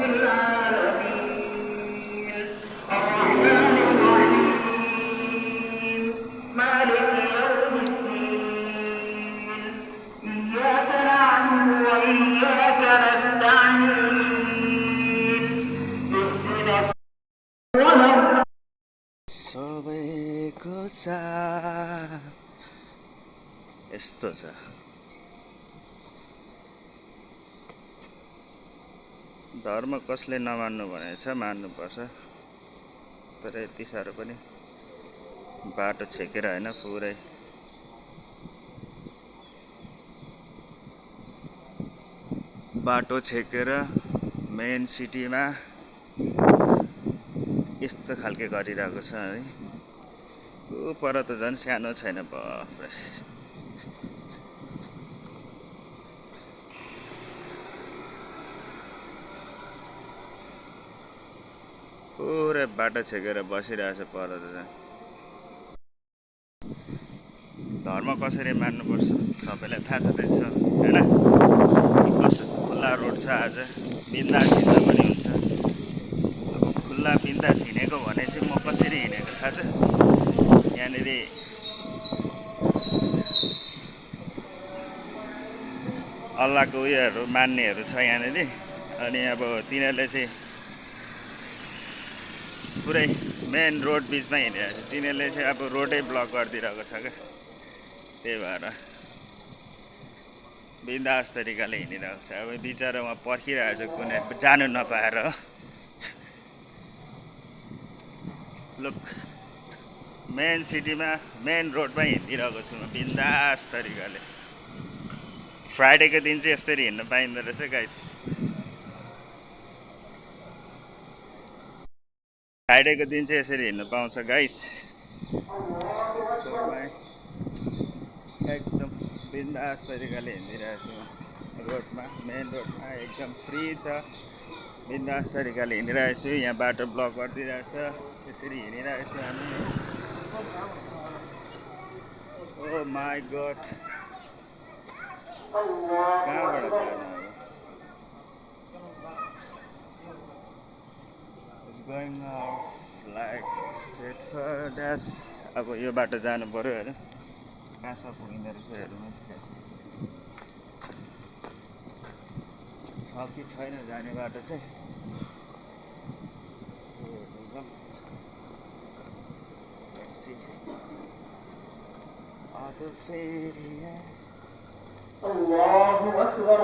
العالمين الرحمن الرحيم مالك يوم الدين إياك نعبد وإياك نستعين اهدنا الصراط सबैको साथ यस्तो छ। धर्म कसले नमान्नु भनेको छ, मान्नुपर्छ। तर यति साह्रो पनि बाटो छेकेर होइन, पुरै बाटो छेकेर मेन सिटीमा यस्तो खालके गरिरहेको छ है। ऊ पर त झन् सानो छैन, बाफ्रे। पुरै बाटो छेकेर बसिरहेछ पर त झन्। धर्म कसरी मान्नुपर्छ सबैलाई थाहा छँदैछ होइन। कस्तो खुल्ला रोड छ, आज बिन्दास हिँड्दा पनि हुन्छ। अब खुल्ला बिन्दास हिँडेको भने चाहिँ म कसरी हिँडेको थाहा छ। यहाँनिर अल्लाहको उयोहरू मान्नेहरू छ यहाँनिर। अनि अब तिनीहरूले चाहिँ पुरै मेन रोड बिचमा हिँडिरहेको छ। तिनीहरूले चाहिँ अब रोडै ब्लक गरिदिरहेको छ क्या। त्यही भएर बिन्दास तरिकाले हिँडिरहेको छ। अब बिचरा उहाँ पर्खिरहेको छ कुनै जानु नपाएर। लुक, मेन सिटीमा मेन रोडमा हिँडिरहेको छु म बिन्दास तरिकाले। फ्राइडेको दिन चाहिँ यसरी हिँड्न पाइँदो रहेछ गाइस। फ्राइडेको दिन चाहिँ यसरी हिँड्नु पाउँछ गाइस। एकदम बिन्दास तरिकाले हिँडिरहेको छु रोडमा, मेन रोडमा एकदम फ्री छ। बिन्दास तरिकाले हिँडिरहेको छु। यहाँ बाटो ब्लक गरिदिइरहेको छ। त्यसरी हिँडिरहेको छु हामी। ओ माई गड, कहाँबाट जानु अब? Going off like straight for that. अब यो बाटो जानु पर्यो हेर, कहाँसम्म पुगिँदो रहेछ हेरौँ छ कि छैन जाने बाटो चाहिँ। الله أكبر